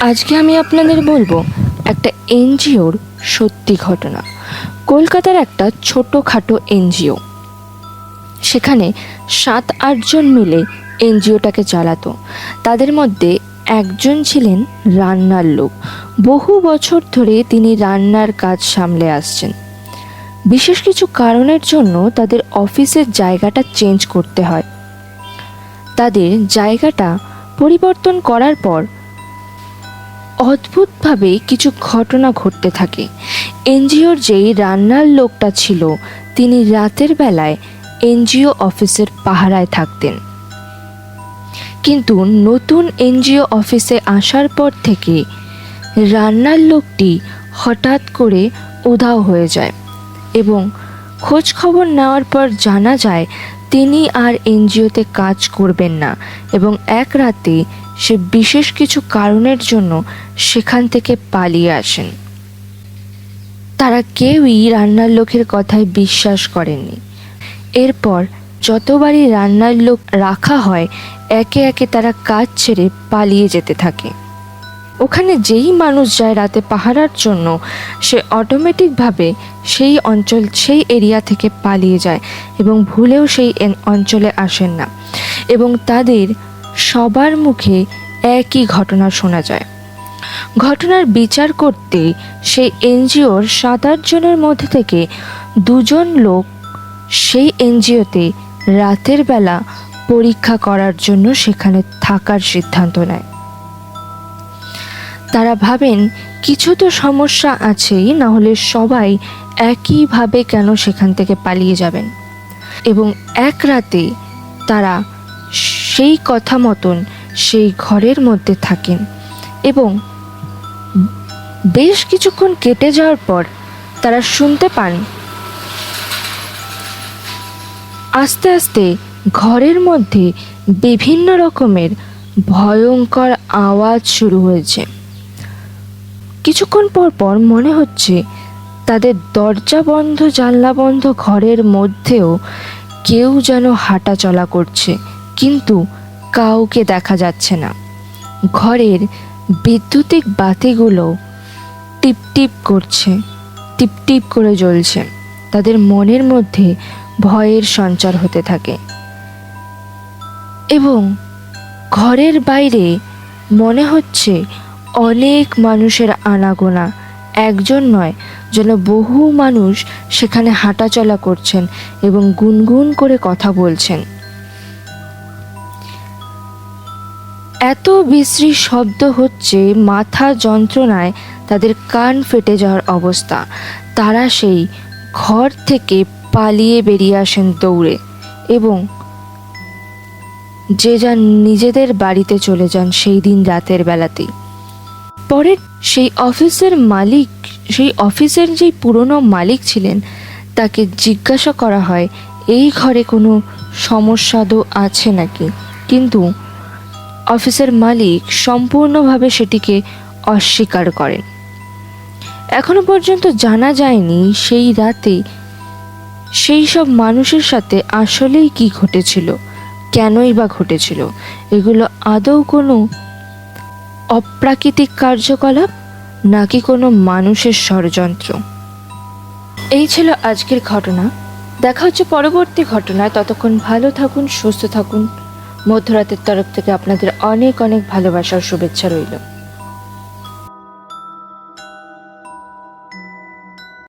আজকে আমি আপনাদের বলবো একটা এনজিওর সত্যি ঘটনা। কলকাতার একটা ছোটোখাটো এনজিও, সেখানে 7-8 জন মিলে এনজিওটাকে চালাতো। তাদের মধ্যে একজন ছিলেন রান্নার লোক। বহু বছর ধরে তিনি রান্নার কাজ সামলে আসছেন। বিশেষ কিছু কারণের জন্য তাদের অফিসের জায়গাটা চেঞ্জ করতে হয়। তাদের জায়গাটা পরিবর্তন করার পর অদ্ভুতভাবে কিছু ঘটনা ঘটতে থাকে। এনজিওর যেই রান্নার লোকটা ছিল, তিনি রাতের বেলায় এনজিও অফিসের পাহারায় থাকতেন। কিন্তু নতুন এনজিও অফিসে আসার পর থেকে রান্নার লোকটি হঠাৎ করে উধাও হয়ে যায় এবং খোঁজ খবর নেওয়ার পর জানা যায় তিনি আর এনজিওতে কাজ করবেন না এবং এক রাতে সে বিশেষ কিছু কারণের জন্য সেখান থেকে পালিয়ে আসেন। তারা কেউই রান্নার লোকের কথায় বিশ্বাস করেননি। এরপর যতবারই রান্নার লোক রাখা হয়, একে একে তারা কাজ ছেড়ে পালিয়ে যেতে থাকে। ওখানে যেই মানুষ যায় রাতে পাহারার জন্য, সে অটোমেটিকভাবে সেই এরিয়া থেকে পালিয়ে যায় এবং ভুলেও সেই অঞ্চলে আসেন না। এবং তাদের সবার মুখে একই ঘটনা শোনা যায়। ঘটনার বিচার করতে সেই এনজিওর 7-8 জনের মধ্যে থেকে 2 জন লোক সেই এনজিওতে রাতের বেলা পরীক্ষা করার জন্য সেখানে থাকার সিদ্ধান্ত নেয়। তারা ভাবেন কিছু তো সমস্যা আছেই, না হলে সবাই একইভাবে কেন সেখান থেকে পালিয়ে যাবেন। এবং এক রাতে তারা সেই কথা মতন সেই ঘরের মধ্যে থাকেন এবং বেশ কিছুক্ষণ কেটে যাওয়ার পর তারা শুনতে পান আস্তে আস্তে ঘরের মধ্যে বিভিন্ন রকমের ভয়ঙ্কর আওয়াজ শুরু হয়েছে। কিছুক্ষণ পর পর মনে হচ্ছে তাদের দরজা বন্ধ জানলা বন্ধ ঘরের মধ্যেও কেউ যেন হাঁটা চলা করছে, কিন্তু কাউকে দেখা যাচ্ছে না। ঘরের বৈদ্যুতিক বাতিগুলো টিপটিপ করছে, টিপটিপ করে জ্বলছে। তাদের মনের মধ্যে ভয়ের সঞ্চার হতে থাকে এবং ঘরের বাইরে মনে হচ্ছে অনেক মানুষের আনাগোনা। একজন নয়, যেন বহু মানুষ সেখানে হাঁটাচলা করছেন এবং গুনগুন করে কথা বলছেন। এত বিশ্রী শব্দ হচ্ছে, মাথা যন্ত্রণায় তাদের কান ফেটে যাওয়ার অবস্থা। তারা সেই ঘর থেকে পালিয়ে বেরিয়ে আসেন দৌড়ে এবং যে যান নিজেদের বাড়িতে চলে যান সেই দিন রাতের বেলাতেই। পরে সেই অফিসের যেই পুরনো মালিক ছিলেন, তাকে জিজ্ঞাসা করা হয় এই ঘরে কোনো সমস্যা তো আছে নাকি, কিন্তু অফিসের মালিক সম্পূর্ণভাবে সেটিকে অস্বীকার করেন। এখনো পর্যন্ত জানা যায়নি সেই রাতে সেই সব মানুষের সাথে আসলেই কি ঘটেছিল, কেনই বা ঘটেছিল। এগুলো আদৌ কোনো অপ্রাকৃতিক কার্যকলাপ নাকি কোনো মানুষের ষড়যন্ত্র? এই ছিল আজকের ঘটনা। দেখা হচ্ছে পরবর্তী ঘটনায়। ততক্ষণ ভালো থাকুন, সুস্থ থাকুন। মধ্যরাতের তরফ থেকে আপনাদের অনেক অনেক ভালোবাসার শুভেচ্ছা রইল।